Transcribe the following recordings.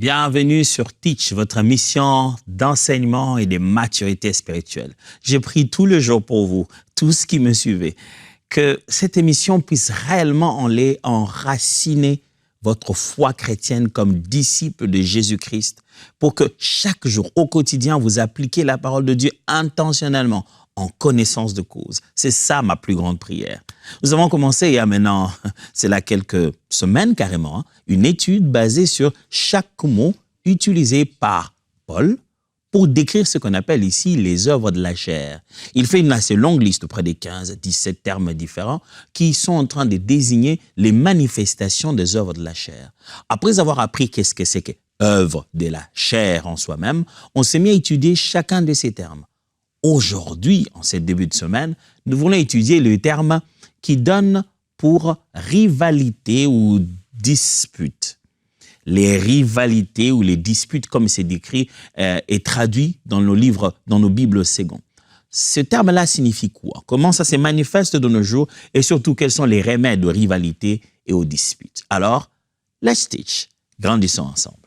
Bienvenue sur Teach, votre mission d'enseignement et de maturité spirituelle. J'ai pris tout le jour pour vous, tous qui me suivez, que cette émission puisse réellement enraciner votre foi chrétienne comme disciple de Jésus-Christ pour que chaque jour, au quotidien, vous appliquiez la parole de Dieu intentionnellement, en connaissance de cause. C'est ça ma plus grande prière. Nous avons commencé il y a maintenant, c'est là quelques semaines carrément, une étude basée sur chaque mot utilisé par Paul pour décrire ce qu'on appelle ici les œuvres de la chair. Il fait une assez longue liste, près de 15-17 termes différents, qui sont en train de désigner les manifestations des œuvres de la chair. Après avoir appris qu'est-ce que c'est que œuvre de la chair en soi-même, on s'est mis à étudier chacun de ces termes. Aujourd'hui, en ce début de semaine, nous voulons étudier le terme qui donne pour rivalité ou dispute. Les rivalités ou les disputes, comme c'est décrit et traduit dans nos livres, dans nos Bibles secondes. Ce terme-là signifie quoi? Comment ça se manifeste de nos jours? Et surtout, quels sont les remèdes aux rivalités et aux disputes? Alors, let's teach. Grandissons ensemble.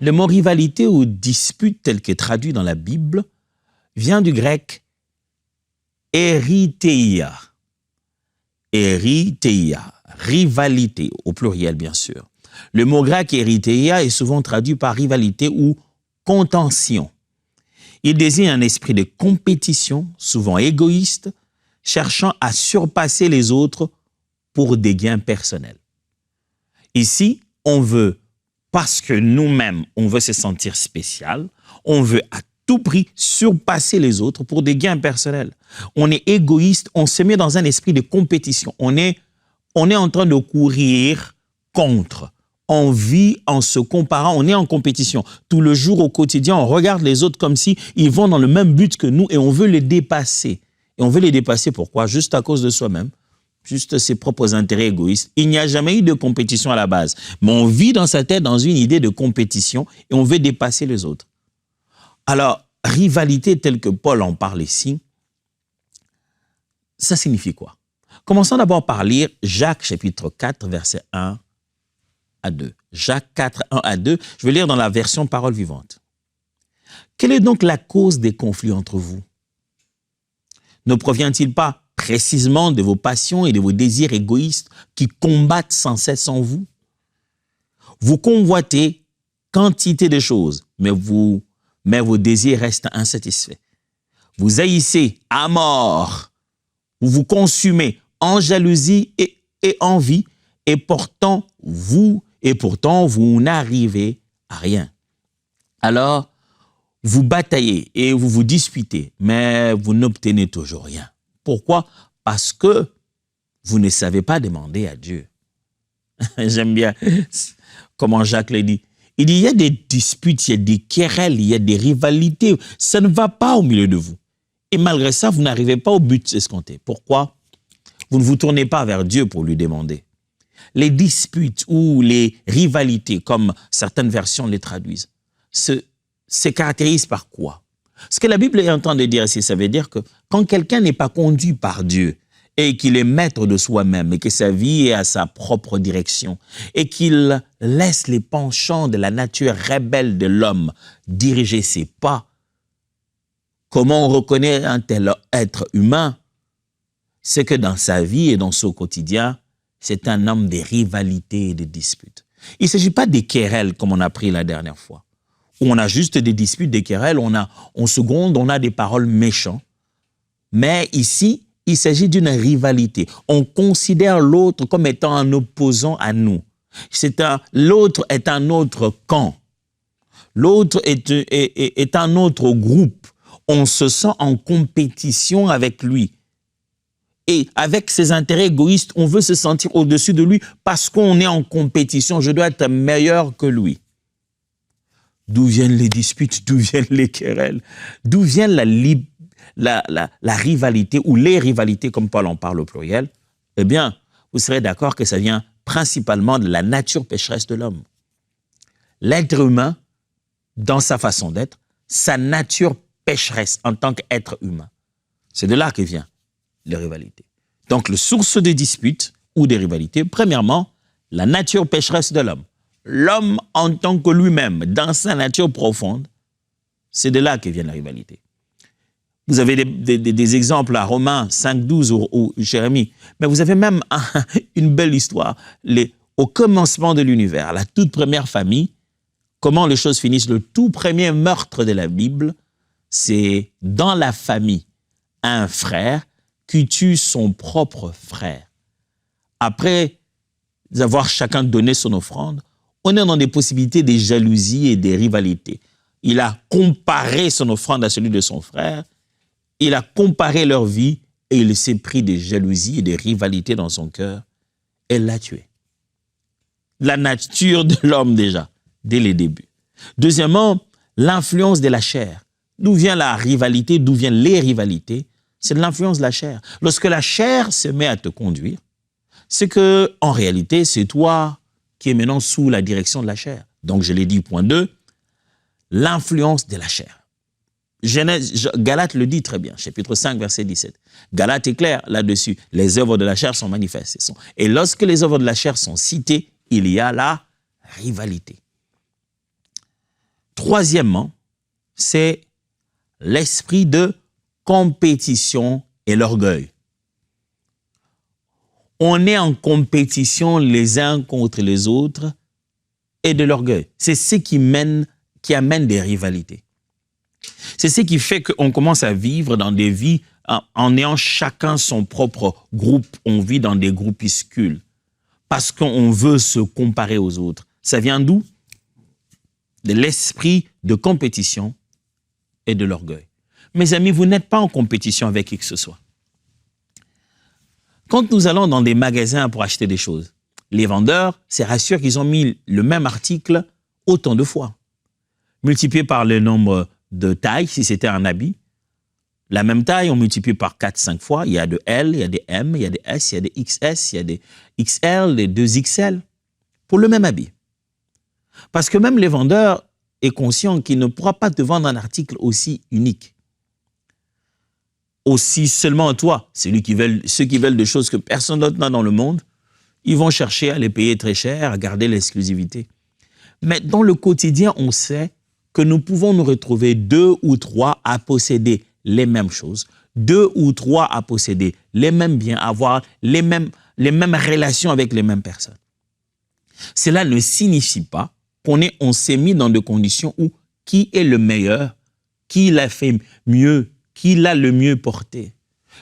Le mot rivalité ou dispute tel que traduit dans la Bible vient du grec eritheia. Eritheia, rivalité, au pluriel bien sûr. Le mot grec eritheia est souvent traduit par rivalité ou contention. Il désigne un esprit de compétition, souvent égoïste, cherchant à surpasser les autres pour des gains personnels. Ici, on veut, parce que nous-mêmes, on veut se sentir spécial, on veut à tout prix surpasser les autres pour des gains personnels. On est égoïste, on se met dans un esprit de compétition. On est en train de courir contre. On vit en se comparant, on est en compétition. Tout le jour, au quotidien, on regarde les autres comme si ils vont dans le même but que nous et on veut les dépasser. Et on veut les dépasser pourquoi? Juste à cause de soi-même. Juste ses propres intérêts égoïstes. Il n'y a jamais eu de compétition à la base. Mais on vit dans sa tête dans une idée de compétition et on veut dépasser les autres. Alors, rivalité telle que Paul en parle ici, ça signifie quoi? Commençons d'abord par lire Jacques chapitre 4, versets 1 à 2. Jacques 4, 1 à 2, je vais lire dans la version Parole vivante. Quelle est donc la cause des conflits entre vous? Ne provient-il pas précisément de vos passions et de vos désirs égoïstes qui combattent sans cesse en vous? Vous convoitez quantité de choses, mais vos désirs restent insatisfaits. Vous haïssez à mort, vous vous consumez en jalousie et envie, et pourtant vous n'arrivez à rien. Alors, vous bataillez et vous vous disputez, mais vous n'obtenez toujours rien. Pourquoi? Parce que vous ne savez pas demander à Dieu. J'aime bien comment Jacques le dit. Il dit, il y a des disputes, il y a des querelles, il y a des rivalités. Ça ne va pas au milieu de vous. Et malgré ça, vous n'arrivez pas au but escompté. Pourquoi? Vous ne vous tournez pas vers Dieu pour lui demander. Les disputes ou les rivalités, comme certaines versions les traduisent, se caractérisent par quoi? Ce que la Bible est en train de dire ici, ça veut dire que quand quelqu'un n'est pas conduit par Dieu et qu'il est maître de soi-même et que sa vie est à sa propre direction et qu'il laisse les penchants de la nature rebelle de l'homme diriger ses pas, comment on reconnaît un tel être humain? C'est que dans sa vie et dans son quotidien, c'est un homme de rivalités et de disputes. Il ne s'agit pas des querelles comme on a pris la dernière fois. On a juste des disputes, des querelles, on a des paroles méchantes. Mais ici, il s'agit d'une rivalité. On considère l'autre comme étant un opposant à nous. L'autre est un autre camp. L'autre est un autre groupe. On se sent en compétition avec lui. Et avec ses intérêts égoïstes, on veut se sentir au-dessus de lui parce qu'on est en compétition. Je dois être meilleur que lui. D'où viennent les disputes? D'où viennent les querelles? D'où vient la rivalité ou les rivalités, comme Paul en parle au pluriel? Eh bien, vous serez d'accord que ça vient principalement de la nature pécheresse de l'homme. L'être humain, dans sa façon d'être, sa nature pécheresse en tant qu'être humain. C'est de là que vient les rivalités. Donc, la source des disputes ou des rivalités. Premièrement, la nature pécheresse de l'homme. L'homme en tant que lui-même, dans sa nature profonde, c'est de là que vient la rivalité. Vous avez des exemples à Romains 5,12 ou Jérémie, mais vous avez même une belle histoire. Au commencement de l'univers, la toute première famille, comment les choses finissent, le tout premier meurtre de la Bible, c'est dans la famille, un frère qui tue son propre frère. Après avoir chacun donné son offrande, on est dans des possibilités de jalousie et des rivalités. Il a comparé son offrande à celui de son frère, il a comparé leur vie et il s'est pris des jalousies et des rivalités dans son cœur et l'a tué. La nature de l'homme déjà, dès les débuts. Deuxièmement, l'influence de la chair. D'où vient la rivalité, d'où viennent les rivalités? C'est de l'influence de la chair. Lorsque la chair se met à te conduire, c'est que, en réalité, c'est toi qui es maintenant sous la direction de la chair. Donc, je l'ai dit, point 2, l'influence de la chair. Galate le dit très bien, chapitre 5, verset 17. Galate est clair là-dessus. Les œuvres de la chair sont manifestes. Et lorsque les œuvres de la chair sont citées, il y a la rivalité. Troisièmement, c'est l'esprit de compétition et l'orgueil. On est en compétition les uns contre les autres et de l'orgueil. C'est ce qui amène des rivalités. C'est ce qui fait qu'on commence à vivre dans des vies en ayant chacun son propre groupe. On vit dans des groupuscules parce qu'on veut se comparer aux autres. Ça vient d'où? De l'esprit de compétition et de l'orgueil. Mes amis, vous n'êtes pas en compétition avec qui que ce soit. Quand nous allons dans des magasins pour acheter des choses, les vendeurs se rassurent qu'ils ont mis le même article autant de fois. Multiplié par le nombre de tailles, si c'était un habit, la même taille, on multiplie par 4-5 fois. Il y a des L, il y a des M, il y a des S, il y a des XS, il y a des XL, des 2XL, pour le même habit. Parce que même les vendeurs est conscient qu'il ne pourra pas te vendre un article aussi unique. Aussi seulement toi, ceux qui veulent des choses que personne d'autre n'a dans le monde, ils vont chercher à les payer très cher, à garder l'exclusivité. Mais dans le quotidien, on sait que nous pouvons nous retrouver 2 ou 3 à posséder les mêmes choses, 2 ou 3 à posséder les mêmes biens, avoir les mêmes relations avec les mêmes personnes. Cela ne signifie pas on s'est mis dans des conditions où qui est le meilleur, qui l'a fait mieux, qui l'a le mieux porté.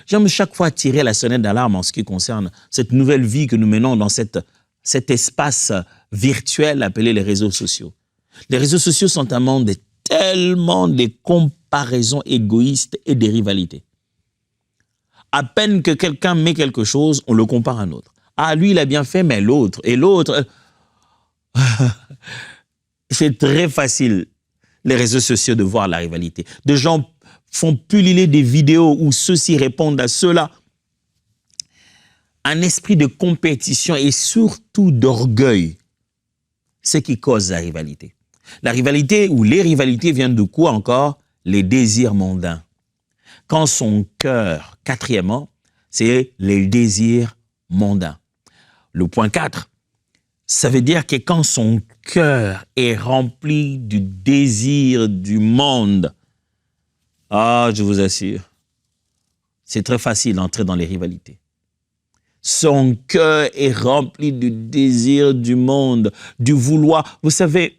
J'aime chaque fois tirer la sonnette d'alarme en ce qui concerne cette nouvelle vie que nous menons dans cet espace virtuel appelé les réseaux sociaux. Les réseaux sociaux sont un monde tellement de comparaisons égoïstes et des rivalités. À peine que quelqu'un met quelque chose, on le compare à un autre. Ah, lui, il a bien fait, mais l'autre, et l'autre... C'est très facile, les réseaux sociaux, de voir la rivalité. Des gens font pulluler des vidéos où ceux-ci répondent à ceux-là. Un esprit de compétition et surtout d'orgueil, c'est qui cause la rivalité. La rivalité ou les rivalités viennent de quoi encore? Les désirs mondains. Quand son cœur, quatrièmement, c'est les désirs mondains. Le point 4, ça veut dire que quand son cœur est rempli du désir du monde, ah, je vous assure, c'est très facile d'entrer dans les rivalités. Son cœur est rempli du désir du monde, du vouloir. Vous savez,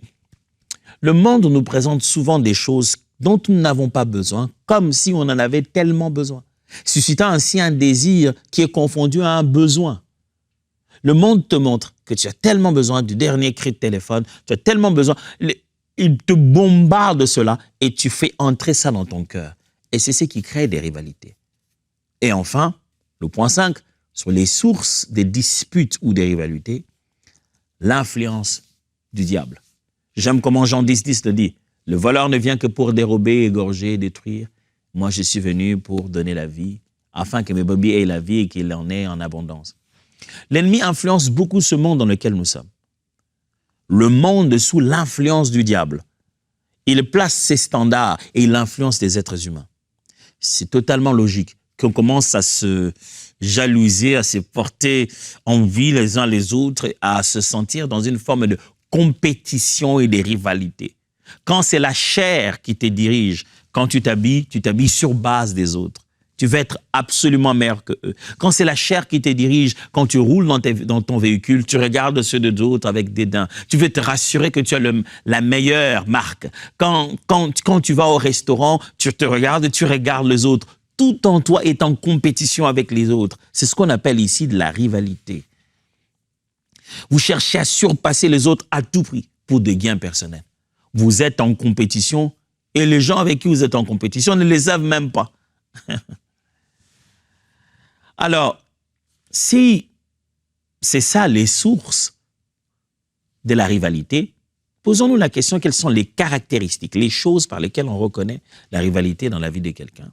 le monde nous présente souvent des choses dont nous n'avons pas besoin, comme si on en avait tellement besoin, suscitant ainsi un désir qui est confondu à un besoin. Le monde te montre que tu as tellement besoin du dernier cri de téléphone, tu as tellement besoin, il te bombarde de cela et tu fais entrer ça dans ton cœur. Et c'est ce qui crée des rivalités. Et enfin, le point 5, sur les sources des disputes ou des rivalités, l'influence du diable. J'aime comment Jean 10,10 le dit. Le voleur ne vient que pour dérober, égorger, détruire. Moi, je suis venu pour donner la vie, afin que mes brebis aient la vie et qu'il en ait en abondance. L'ennemi influence beaucoup ce monde dans lequel nous sommes. Le monde est sous l'influence du diable. Il place ses standards et il influence les êtres humains. C'est totalement logique qu'on commence à se jalousie, à se porter envie les uns les autres, à se sentir dans une forme de compétition et de rivalité. Quand c'est la chair qui te dirige, quand tu t'habilles sur base des autres. Tu veux être absolument meilleur que eux. Quand c'est la chair qui te dirige, quand tu roules dans ton véhicule, tu regardes ceux de d'autres avec dédain. Tu veux te rassurer que tu as la meilleure marque. Quand tu vas au restaurant, tu regardes les autres. Tout en toi est en compétition avec les autres. C'est ce qu'on appelle ici de la rivalité. Vous cherchez à surpasser les autres à tout prix pour des gains personnels. Vous êtes en compétition et les gens avec qui vous êtes en compétition ne les savent même pas. Alors, si c'est ça les sources de la rivalité, posons-nous la question, quelles sont les caractéristiques, les choses par lesquelles on reconnaît la rivalité dans la vie de quelqu'un.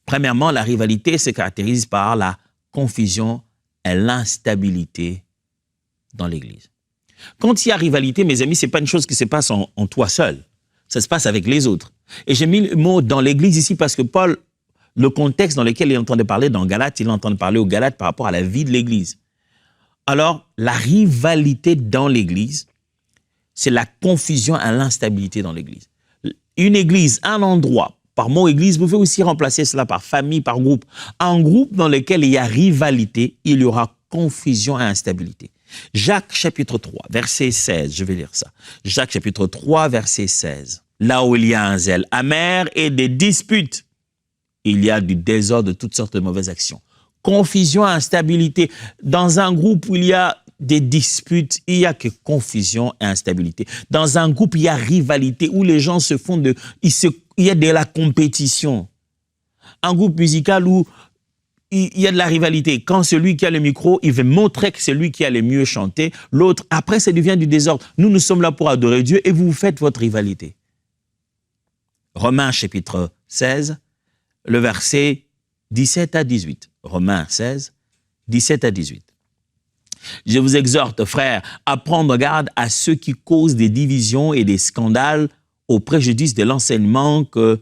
Premièrement, la rivalité se caractérise par la confusion et l'instabilité dans l'Église. Quand il y a rivalité, mes amis, ce n'est pas une chose qui se passe en toi seul, ça se passe avec les autres. Et j'ai mis le mot dans l'Église ici parce que Paul, le contexte dans lequel il est en train de parler dans Galates, il est en train de parler aux Galates par rapport à la vie de l'Église. Alors, la rivalité dans l'Église, c'est la confusion et l'instabilité dans l'Église. Une Église, un endroit, par mot Église, vous pouvez aussi remplacer cela par famille, par groupe. Un groupe dans lequel il y a rivalité, il y aura confusion et instabilité. Jacques chapitre 3, verset 16, je vais lire ça. Jacques chapitre 3, verset 16. Là où il y a un zèle amer et des disputes, il y a du désordre, de toutes sortes de mauvaises actions. Confusion, instabilité. Dans un groupe où il y a des disputes, il n'y a que confusion et instabilité. Dans un groupe, il y a rivalité, où les gens se font il y a de la compétition. Un groupe musical où il y a de la rivalité. Quand celui qui a le micro, il veut montrer que c'est lui qui a le mieux chanté, l'autre, après, ça devient du désordre. Nous sommes là pour adorer Dieu et vous faites votre rivalité. Romains chapitre 16, le verset 17 à 18. Romains 16, 17 à 18. Je vous exhorte, frères, à prendre garde à ceux qui causent des divisions et des scandales au préjudice de l'enseignement que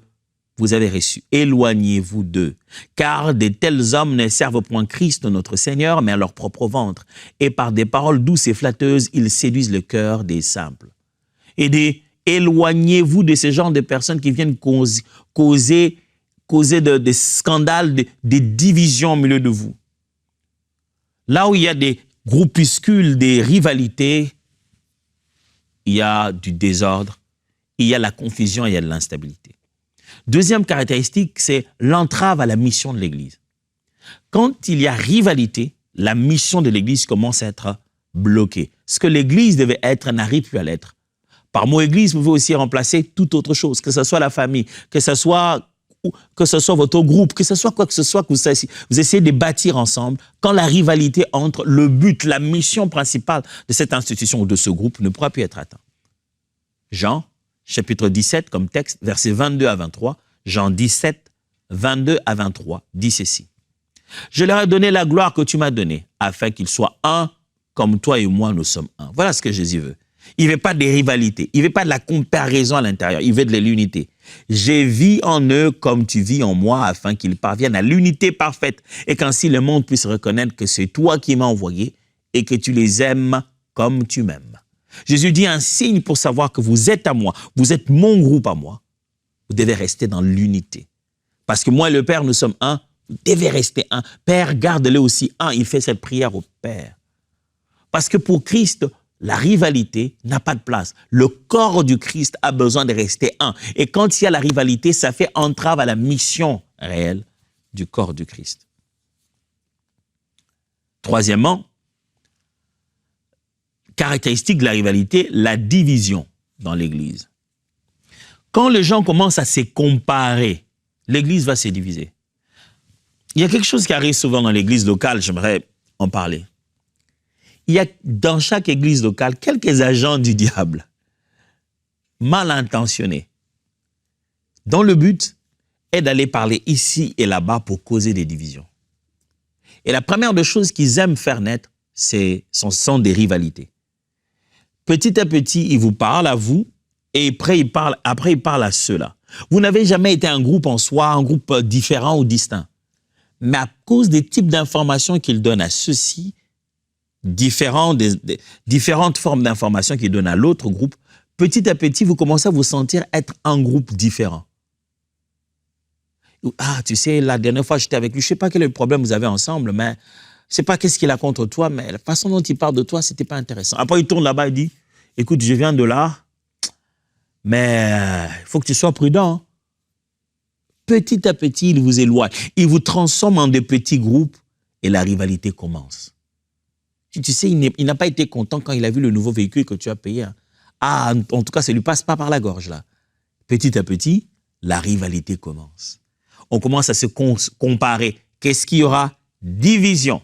vous avez reçu. Éloignez-vous d'eux, car de tels hommes ne servent point Christ notre Seigneur, mais à leur propre ventre. Et par des paroles douces et flatteuses, ils séduisent le cœur des simples. Et éloignez-vous de ce genre de personnes qui viennent causer des scandales, des divisions au milieu de vous. Là où il y a des groupuscules, des rivalités, il y a du désordre, il y a la confusion, il y a de l'instabilité. Deuxième caractéristique, c'est l'entrave à la mission de l'Église. Quand il y a rivalité, la mission de l'Église commence à être bloquée. Ce que l'Église devait être n'arrive plus à l'être. Par mot Église, vous pouvez aussi remplacer toute autre chose, que ce soit la famille, que ce soit votre groupe, que ce soit quoi que ce soit que vous essayez de bâtir ensemble. Quand la rivalité entre, le but, la mission principale de cette institution ou de ce groupe ne pourra plus être atteint. Jean, chapitre 17, comme texte, versets 22 à 23, Jean 17, 22 à 23, dit ceci. « Je leur ai donné la gloire que tu m'as donnée, afin qu'ils soient un, comme toi et moi nous sommes un. » Voilà ce que Jésus veut. Il ne veut pas de rivalité, il ne veut pas de la comparaison à l'intérieur, il veut de l'unité. « J'ai vis en eux comme tu vis en moi, afin qu'ils parviennent à l'unité parfaite, et qu'ainsi le monde puisse reconnaître que c'est toi qui m'as envoyé, et que tu les aimes comme tu m'aimes. » Jésus dit un signe pour savoir que vous êtes à moi, vous êtes mon groupe à moi. Vous devez rester dans l'unité. Parce que moi et le Père, nous sommes un, vous devez rester un. Père, garde-le aussi un. Il fait cette prière au Père. Parce que pour Christ, la rivalité n'a pas de place. Le corps du Christ a besoin de rester un. Et quand il y a la rivalité, ça fait entrave à la mission réelle du corps du Christ. Troisièmement, caractéristique de la rivalité, la division dans l'Église. Quand les gens commencent à se comparer, l'Église va se diviser. Il y a quelque chose qui arrive souvent dans l'Église locale, j'aimerais en parler. Il y a dans chaque Église locale quelques agents du diable, mal intentionnés, dont le but est d'aller parler ici et là-bas pour causer des divisions. Et la première des choses qu'ils aiment faire naître, sont des rivalités. Petit à petit, il vous parle à vous et après, il parle à ceux-là. Vous n'avez jamais été un groupe en soi, un groupe différent ou distinct. mais à cause des types d'informations qu'il donne à ceux-ci, différentes formes d'informations qu'il donne à l'autre groupe, petit à petit, vous commencez à vous sentir être un groupe différent. Ah, tu sais, la dernière fois, j'étais avec lui, je ne sais pas quel est le problème que vous avez ensemble, mais je ne sais pas qu'est-ce qu'il a contre toi, mais la façon dont il parle de toi, ce n'était pas intéressant. Après, il tourne là-bas et dit, écoute, je viens de là, mais il faut que tu sois prudent. Petit à petit, il vous éloigne. Il vous transforme en des petits groupes et la rivalité commence. Tu sais, il n'a pas été content quand il a vu le nouveau véhicule que tu as payé. Hein. Ah, en tout cas, ça ne lui passe pas par la gorge, là. Petit à petit, la rivalité commence. On commence à se comparer. Qu'est-ce qu'il y aura? Division.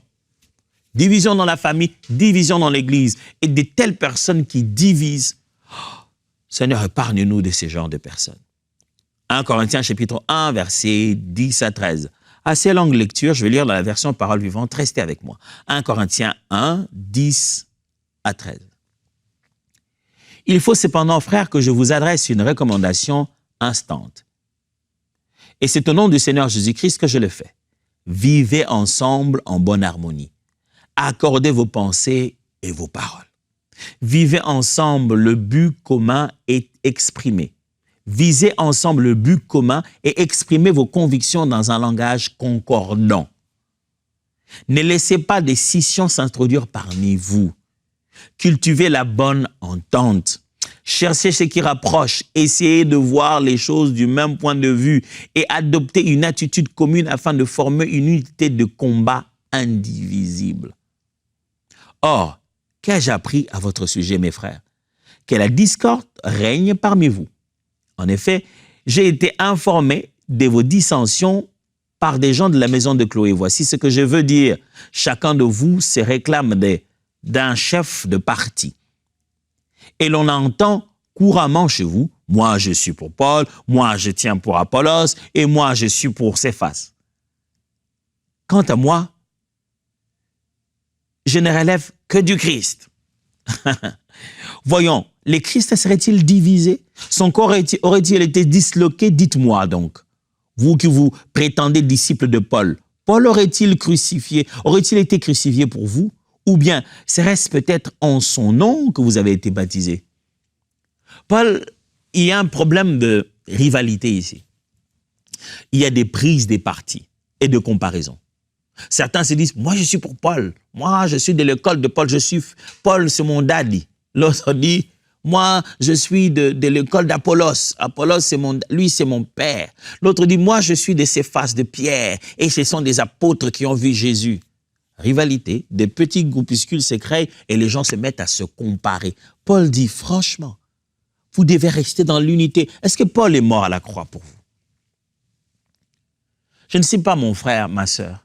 Division dans la famille, division dans l'église. Et de telles personnes qui divisent. Oh, Seigneur, épargne-nous de ces genres de personnes. 1 Corinthiens chapitre 1, versets 10 à 13. Assez longue lecture, je vais lire dans la version Parole vivante, restez avec moi. 1 Corinthiens 1, 10 à 13. Il faut cependant, frères, que je vous adresse une recommandation instante. Et c'est au nom du Seigneur Jésus-Christ que je le fais. Vivez ensemble en bonne harmonie. Accordez vos pensées et vos paroles. Vivez ensemble, le but commun est exprimé. Visez ensemble le but commun et exprimez vos convictions dans un langage concordant. Ne laissez pas des scissions s'introduire parmi vous. Cultivez la bonne entente. Cherchez ce qui rapproche. Essayez de voir les choses du même point de vue et adoptez une attitude commune afin de former une unité de combat indivisible. Or, qu'ai-je appris à votre sujet, mes frères? Que la discorde règne parmi vous. En effet, j'ai été informé de vos dissensions par des gens de la maison de Chloé. Voici ce que je veux dire. Chacun de vous se réclame d'un chef de parti. Et l'on entend couramment chez vous, moi je suis pour Paul, moi je tiens pour Apollos, et moi je suis pour Céphas. Quant à moi, je ne relève que du Christ. Voyons, le Christ serait-il divisé? Son corps aurait-il été disloqué? Dites-moi donc. Vous qui vous prétendez disciples de Paul, Paul aurait-il été crucifié pour vous? Ou bien serait-ce peut-être en son nom que vous avez été baptisé? Paul, il y a un problème de rivalité ici. Il y a des prises des partis et de comparaison. Certains se disent, moi je suis pour Paul, moi je suis de l'école de Paul, Paul c'est mon daddy. L'autre dit, moi je suis de l'école d'Apollos, Apollos lui c'est mon père. L'autre dit, moi je suis de Céphas, de Pierre, et ce sont des apôtres qui ont vu Jésus. Rivalité, des petits groupuscules se créent et les gens se mettent à se comparer. Paul dit, franchement, vous devez rester dans l'unité. Est-ce que Paul est mort à la croix pour vous? Je ne sais pas, mon frère, ma sœur.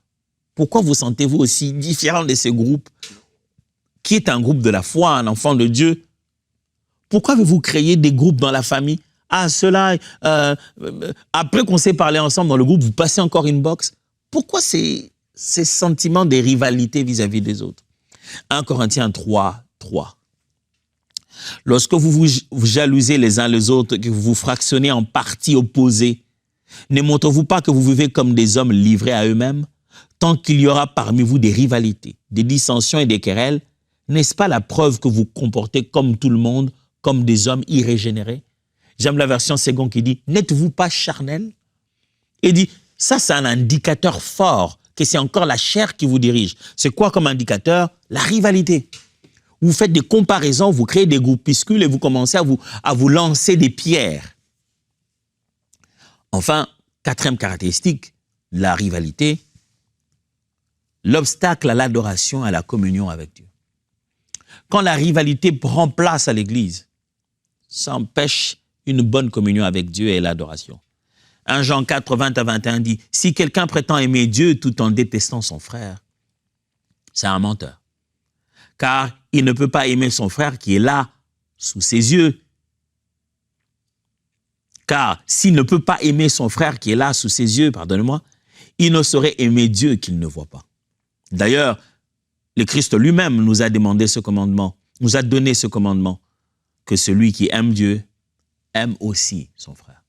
Pourquoi vous sentez-vous aussi différent de ce groupe qui est un groupe de la foi, un enfant de Dieu? Pourquoi avez-vous créé des groupes dans la famille? Ah, cela, après qu'on s'est parlé ensemble dans le groupe, vous passez encore une box. Pourquoi ces sentiments de rivalité vis-à-vis des autres? 1 Corinthiens 3, 3. Lorsque vous vous jalousez les uns les autres, que vous vous fractionnez en parties opposées, ne montrez-vous pas que vous vivez comme des hommes livrés à eux-mêmes? Tant qu'il y aura parmi vous des rivalités, des dissensions et des querelles, n'est-ce pas la preuve que vous comportez comme tout le monde, comme des hommes irrégénérés? J'aime la version seconde qui dit, n'êtes-vous pas charnels? Et dit, ça c'est un indicateur fort, que c'est encore la chair qui vous dirige. C'est quoi comme indicateur? La rivalité. Vous faites des comparaisons, vous créez des groupuscules et vous commencez à vous lancer des pierres. Enfin, quatrième caractéristique, la rivalité, l'obstacle à l'adoration, à la communion avec Dieu. Quand la rivalité prend place à l'Église, ça empêche une bonne communion avec Dieu et l'adoration. 1 Jean 4, 20 à 21 dit, « Si quelqu'un prétend aimer Dieu tout en détestant son frère, c'est un menteur. Car il ne peut pas aimer son frère qui est là, sous ses yeux. Car s'il ne peut pas aimer son frère qui est là, sous ses yeux, pardonnez-moi, il ne saurait aimer Dieu qu'il ne voit pas. » D'ailleurs, le Christ lui-même nous a demandé ce commandement, nous a donné ce commandement, que celui qui aime Dieu aime aussi son frère.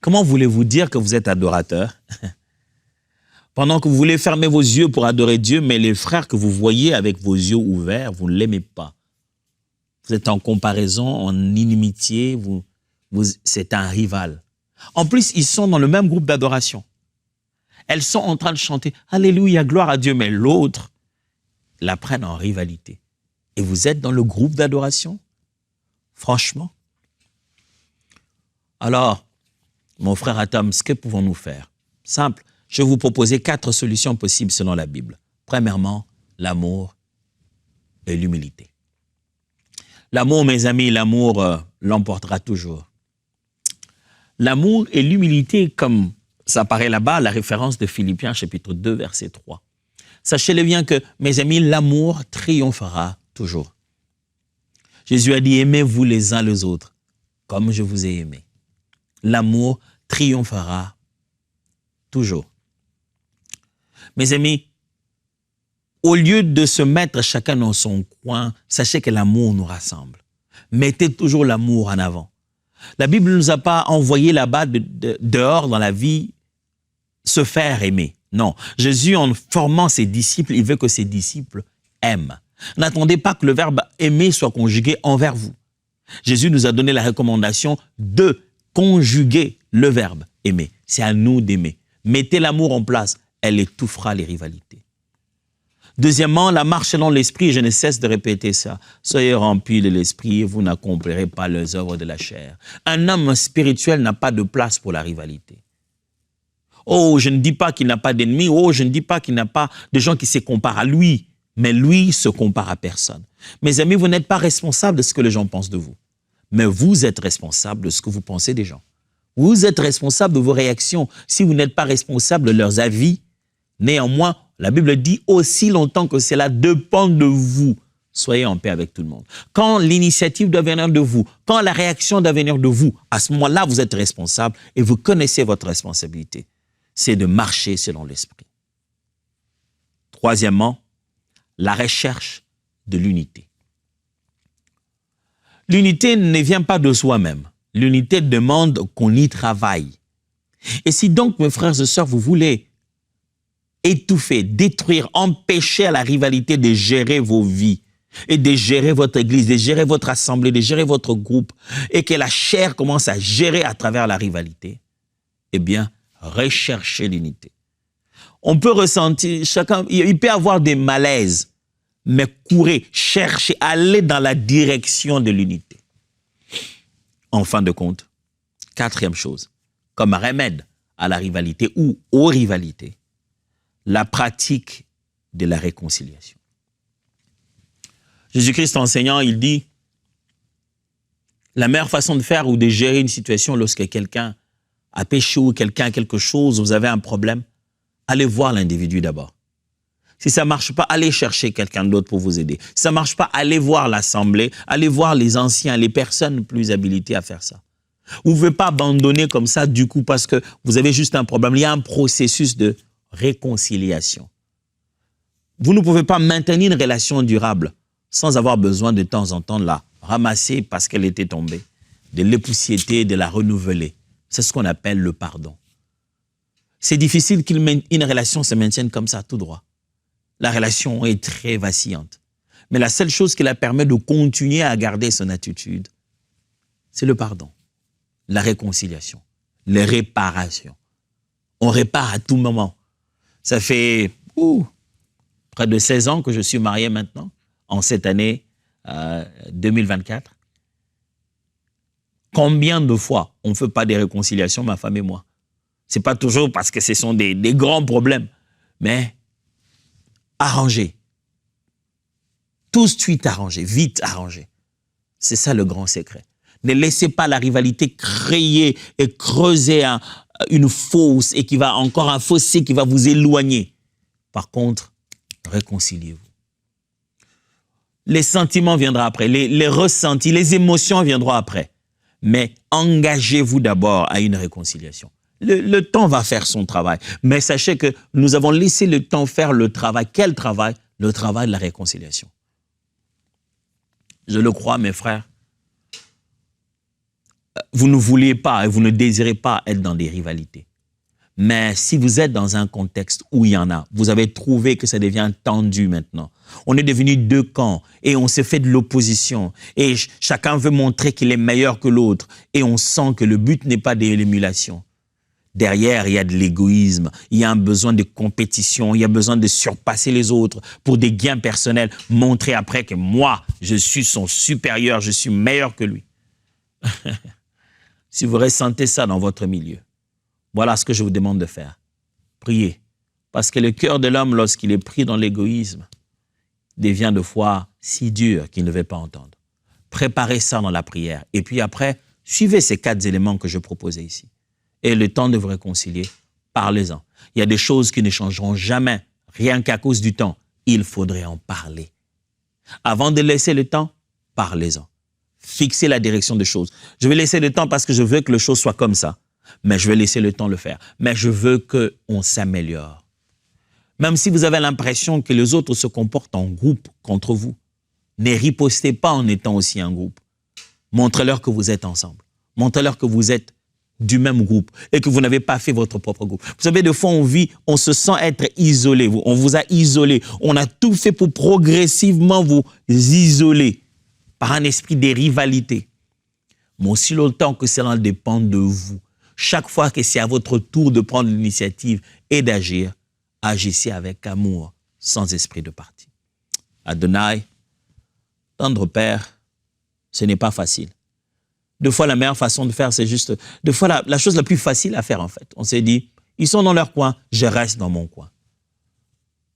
Comment voulez-vous dire que vous êtes adorateur? Pendant que vous voulez fermer vos yeux pour adorer Dieu, mais les frères que vous voyez avec vos yeux ouverts, vous ne l'aimez pas. Vous êtes en comparaison, en inimitié, c'est un rival. En plus, ils sont dans le même groupe d'adoration. Elles sont en train de chanter « Alléluia, gloire à Dieu », mais l'autre la prennent en rivalité. Et vous êtes dans le groupe d'adoration? Franchement? Alors, mon frère Atom, que pouvons-nous faire? Simple, je vais vous proposer 4 solutions possibles selon la Bible. Premièrement, l'amour et l'humilité. L'amour, mes amis, l'amour l'emportera toujours. L'amour et l'humilité, comme ça apparaît là-bas, la référence de Philippiens chapitre 2, verset 3. Sachez-le bien que, mes amis, l'amour triomphera toujours. Jésus a dit, aimez-vous les uns les autres, comme je vous ai aimé. L'amour triomphera toujours. Mes amis, au lieu de se mettre chacun dans son coin, sachez que l'amour nous rassemble. Mettez toujours l'amour en avant. La Bible ne nous a pas envoyé là-bas dehors dans la vie se faire aimer. Non, Jésus, en formant ses disciples, il veut que ses disciples aiment. N'attendez pas que le verbe aimer soit conjugué envers vous. Jésus nous a donné la recommandation de conjuguer le verbe aimer. C'est à nous d'aimer. Mettez l'amour en place, elle étouffera les rivalités. Deuxièmement, la marche selon l'esprit, je ne cesse de répéter ça. Soyez remplis de l'esprit et vous n'accomplirez pas les œuvres de la chair. Un homme spirituel n'a pas de place pour la rivalité. Oh, je ne dis pas qu'il n'a pas d'ennemis. Oh, je ne dis pas qu'il n'a pas de gens qui se comparent à lui. Mais lui se compare à personne. Mes amis, vous n'êtes pas responsable de ce que les gens pensent de vous. Mais vous êtes responsable de ce que vous pensez des gens. Vous êtes responsable de vos réactions. Si vous n'êtes pas responsable de leurs avis, néanmoins, la Bible dit aussi longtemps que cela dépend de vous. Soyez en paix avec tout le monde. Quand l'initiative doit venir de vous, quand la réaction doit venir de vous, à ce moment-là, vous êtes responsable et vous connaissez votre responsabilité. C'est de marcher selon l'esprit. Troisièmement, la recherche de l'unité. L'unité ne vient pas de soi-même. L'unité demande qu'on y travaille. Et si donc, mes frères et sœurs, vous voulez étouffer, détruire, empêcher à la rivalité de gérer vos vies et de gérer votre église, de gérer votre assemblée, de gérer votre groupe et que la chair commence à gérer à travers la rivalité, eh bien, recherchez l'unité. On peut ressentir, il peut y avoir des malaises, mais courez, cherchez, allez dans la direction de l'unité. En fin de compte, quatrième chose, comme remède à la rivalité ou aux rivalités, la pratique de la réconciliation. Jésus-Christ enseignant, il dit, la meilleure façon de faire ou de gérer une situation lorsque quelqu'un a péché ou quelqu'un a quelque chose, vous avez un problème, allez voir l'individu d'abord. Si ça ne marche pas, allez chercher quelqu'un d'autre pour vous aider. Si ça ne marche pas, allez voir l'assemblée, allez voir les anciens, les personnes plus habilitées à faire ça. Vous ne pouvez pas abandonner comme ça du coup parce que vous avez juste un problème. Il y a un processus de réconciliation. Vous ne pouvez pas maintenir une relation durable sans avoir besoin de temps en temps de la ramasser parce qu'elle était tombée, de l'époussiéter, de la renouveler. C'est ce qu'on appelle le pardon. C'est difficile qu'une relation se maintienne comme ça, tout droit. La relation est très vacillante. Mais la seule chose qui la permet de continuer à garder son attitude, c'est le pardon, la réconciliation, les réparations. On répare à tout moment. Ça fait près de 16 ans que je suis marié maintenant, en cette année 2024. Combien de fois on ne fait pas des réconciliations, ma femme et moi? Ce n'est pas toujours parce que ce sont des grands problèmes, mais arranger. Tout de suite arranger, vite arranger. C'est ça le grand secret. Ne laissez pas la rivalité créer et creuser une fosse et qui va encore un fossé qui va vous éloigner. Par contre, réconciliez-vous. Les sentiments viendront après, les ressentis, les émotions viendront après. Mais engagez-vous d'abord à une réconciliation. Le temps va faire son travail. Mais sachez que nous avons laissé le temps faire le travail. Quel travail? Le travail de la réconciliation. Je le crois, mes frères. Vous ne vouliez pas et vous ne désirez pas être dans des rivalités. Mais si vous êtes dans un contexte où il y en a, vous avez trouvé que ça devient tendu maintenant. On est devenu deux camps et on s'est fait de l'opposition. Et chacun veut montrer qu'il est meilleur que l'autre. Et on sent que le but n'est pas de l'émulation. Derrière, il y a de l'égoïsme, il y a un besoin de compétition, il y a besoin de surpasser les autres pour des gains personnels. Montrer après que moi, je suis son supérieur, je suis meilleur que lui. Si vous ressentez ça dans votre milieu, voilà ce que je vous demande de faire. Priez. Parce que le cœur de l'homme, lorsqu'il est pris dans l'égoïsme, devient de fois si dur qu'il ne veut pas entendre. Préparez ça dans la prière. Et puis après, suivez ces 4 éléments que je proposais ici. Et le temps de vous réconcilier, parlez-en. Il y a des choses qui ne changeront jamais, rien qu'à cause du temps. Il faudrait en parler. Avant de laisser le temps, parlez-en. Fixez la direction des choses. Je vais laisser le temps parce que je veux que les choses soient comme ça. Mais je vais laisser le temps le faire. Mais je veux qu'on s'améliore. Même si vous avez l'impression que les autres se comportent en groupe contre vous, ne ripostez pas en étant aussi un groupe. Montrez-leur que vous êtes ensemble. Montrez-leur que vous êtes du même groupe et que vous n'avez pas fait votre propre groupe. Vous savez, des fois, on se sent être isolé. On vous a isolé. On a tout fait pour progressivement vous isoler par un esprit de rivalité. Mais aussi longtemps que cela dépend de vous. Chaque fois que c'est à votre tour de prendre l'initiative et d'agir, agissez avec amour, sans esprit de parti. Adonai, tendre Père, ce n'est pas facile. Deux fois, la meilleure façon de faire, c'est juste... Deux fois, la chose la plus facile à faire, en fait. On s'est dit, ils sont dans leur coin, je reste dans mon coin.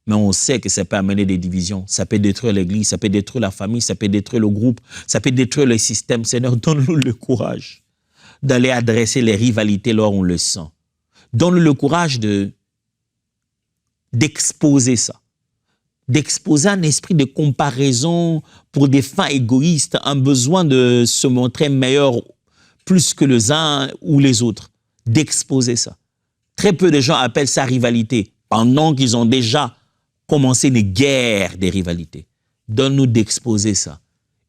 Mais on sait que ça peut amener des divisions. Ça peut détruire l'église, ça peut détruire la famille, ça peut détruire le groupe, ça peut détruire le système. Seigneur, donne-nous le courage d'aller adresser les rivalités là où on le sent. Donne-nous le courage d'exposer ça. D'exposer un esprit de comparaison pour des fins égoïstes, un besoin de se montrer meilleur plus que les uns ou les autres. D'exposer ça. Très peu de gens appellent ça rivalité, pendant qu'ils ont déjà commencé une guerre des rivalités. Donne-nous d'exposer ça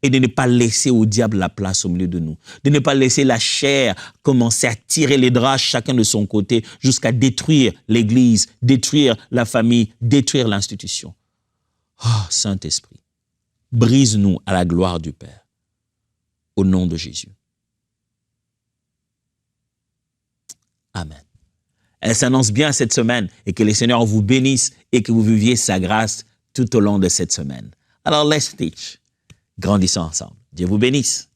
et de ne pas laisser au diable la place au milieu de nous. De ne pas laisser la chair commencer à tirer les draps chacun de son côté jusqu'à détruire l'église, détruire la famille, détruire l'institution. Oh, Saint-Esprit, brise-nous à la gloire du Père, au nom de Jésus. Amen. Elle s'annonce bien cette semaine et que le Seigneur vous bénisse et que vous viviez sa grâce tout au long de cette semaine. Alors, let's teach. Grandissons ensemble. Dieu vous bénisse.